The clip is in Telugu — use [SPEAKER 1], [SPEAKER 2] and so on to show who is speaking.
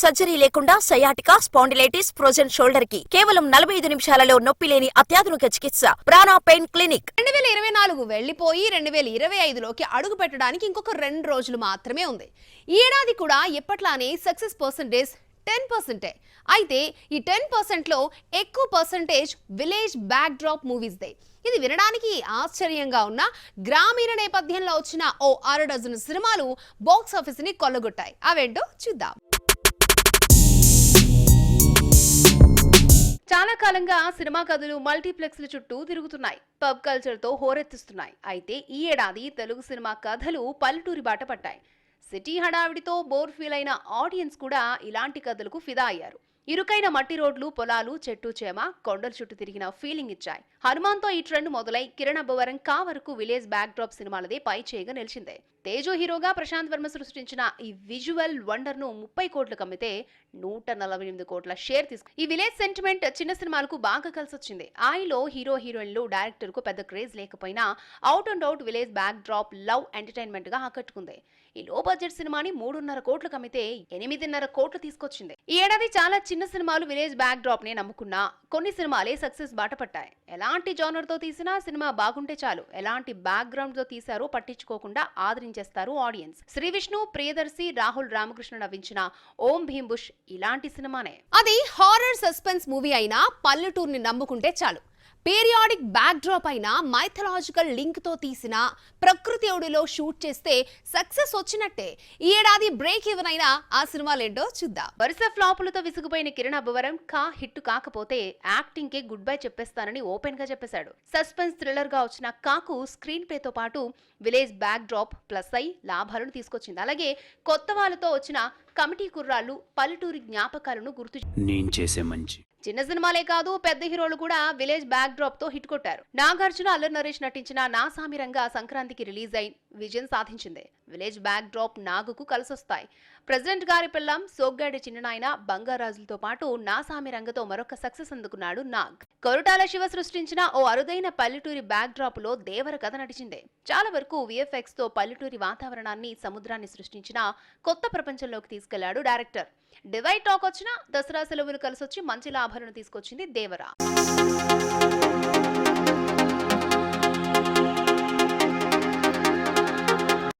[SPEAKER 1] సర్జరీ లేకుండా సయాటికా, స్పాండిలైటిస్, ఫ్రోజన్ షోల్డర్ కి కేవలం 45 నిమిషాలలో నొప్పి లేని అత్యాధునిక చికిత్స ప్రాణ పెయిన్ క్లినిక్.
[SPEAKER 2] 2024 వెళ్లిపోయి 2025లోకి అడుగు పెట్టడానికి ఇంకొక 2 రోజులు మాత్రమే ఉంది. ఈ ఏడాది కూడా ఎప్పట్లానే సక్సెస్ పర్సెంటేజ్ 10%. అయితే ఈ 10%లో ఎక్కువ percentage village back drop movies they. ఇది వినడానికి ఆశ్చర్యంగా ఉన్న గ్రామీణ నేపథ్యంలో వచ్చిన ఓ 6 డజన్ సినిమాలు బాక్స్ ఆఫీస్ ని కొల్లగొట్టాయి. అవేంటో చూద్దాం. చాలా కాలంగా సినిమా కథలు మల్టీప్లెక్స్ల చుట్టూ తిరుగుతున్నాయి, పబ్ కల్చర్ తో హోరెత్తిస్తున్నాయి. అయితే ఈ ఏడాది తెలుగు సినిమా కథలు పల్లెటూరి బాట పట్టాయి. సిటీ హడావిడితో బోర్ ఫీల్ అయిన ఆడియన్స్ కూడా ఇలాంటి కథలకు ఫిదా అయ్యారు. ఇరుకైన మట్టి రోడ్లు, పొలాలు, చెట్టు చేమ, కొండల చుట్టూ తిరిగిన ఫీలింగ్ ఇచ్చాయి. హనుమాన్తో ఈ ట్రెండ్ మొదలై కిరణ్ అబ్బవరం కా వరకు విలేజ్ బ్యాక్ డ్రాప్ సినిమాలదే పై చేయగా నిలిచిందే. తేజో హీరోగా ప్రశాంత్ వర్మ సృష్టించిన ఈ విజువల్ వండర్ ను 30 కోట్లకు అమ్మితే 148 కోట్ల షేర్ తీసుకు ఈ విలేజ్ సెంటిమెంట్ చిన్న సినిమాలకు బాగా కలిసొచ్చింది. ఆయిలో హీరో హీరోయిన్లు, డైరెక్టర్ కు పెద్ద క్రేజ్ లేకపోయినా out and out village back drop love entertainment గా ఆకట్టుకుంది. ఈ లో బడ్జెట్ సినిమాని 3.5 కోట్లకు అమ్మితే 8.5 కోట్లు తీసుకొచ్చింది. ఈ ఏడాది చాలా చిన్న సినిమాలు విలేజ్ బ్యాక్ డ్రాప్ నే నమ్ముకున్నా కొన్ని సినిమాలే సక్సెస్ బాట పట్టాయి. ఎలాంటి జానర్ తో తీసినా సినిమా బాగుంటే చాలు, ఎలాంటి బ్యాక్ గ్రౌండ్ తో తీసారో పట్టించుకోకుండా ఆదరించేస్తారు ఆడియన్స్. శ్రీ విష్ణు, ప్రియదర్శి, రాహుల్ రామకృష్ణ నవ్వించిన ఓం భీమ్ బుష్ ఇలాంటి సినిమానే. అది హారర్ సస్పెన్స్ మూవీ అయినా పల్లెటూరుని నమ్ముకుంటే చాలు. పీరియాడిక్ బ్యాక్ డ్రాప్ అయినా మైథలాజికల్ లింక్ తో తీసిన ప్రకృతి ఒడిలో షూట్ చేస్తే సక్సెస్ వచ్చినట్టే. ఈ ఏడాది బ్రేక్ ఈవెన్ అయినా ఆ సినిమాలేంటో చూద్దాం. వరుస ఫ్లాపులతో విసిగిపోయిన కిరణ్ అబ్బవరం కా హిట్ కాకపోతే యాక్టింగ్ కి గుడ్ బై చెప్పేస్తానని ఓపెన్ గా చెప్పేశాడు. సస్పెన్స్ థ్రిల్లర్ గా వచ్చిన కాకు స్క్రీన్ ప్లే తో పాటు విలేజ్ బ్యాక్ డ్రాప్ ప్లస్ అయి లాభాలను తీసుకొచ్చింది. అలాగే కొత్త వాళ్ళతో వచ్చిన కమిటీ కుర్రాళ్ళు పల్లెటూరి జ్ఞాపకాలను గుర్తు
[SPEAKER 3] నేను చేసే మంచి
[SPEAKER 2] చిన్న సినిమాలే కాదు, పెద్ద హీరోలు కూడా విలేజ్ బ్యాక్ డ్రాప్ తో హిట్ కొట్టారు. నాగార్జున, అల్లరి నరేష్ నటించిన నా సామిరంగా సంక్రాంతికి రిలీజ్ అయి విజయం సాధించింది. విలేజ్ బ్యాక్ డ్రాప్ నాగుకు కలిసొస్తాయి. ప్రెసిడెంట్ గారి పిల్లం, సోగ్గాడి చిన్ననాయన, బంగారాజులతో పాటు నా సామిరంగతో మరొక సక్సెస్ అందుకున్నాడు నాగ్. కొరటాల శివ సృష్టించిన ఓ అరుదైన పల్లెటూరి బ్యాక్ డ్రాప్ లో దేవర కథ నడిచింది. చాలా వరకు విఎఫ్ఎక్స్ తో పల్లెటూరి వాతావరణాన్ని, సముద్రాన్ని సృష్టించిన కొత్త ప్రపంచంలోకి తీసుకెళ్లాడు డైరెక్టర్. డివైడ్ టాక్ వచ్చిన దసరా సెలవులు కలిసొచ్చి మంచి లాభాలను తీసుకొచ్చింది దేవర.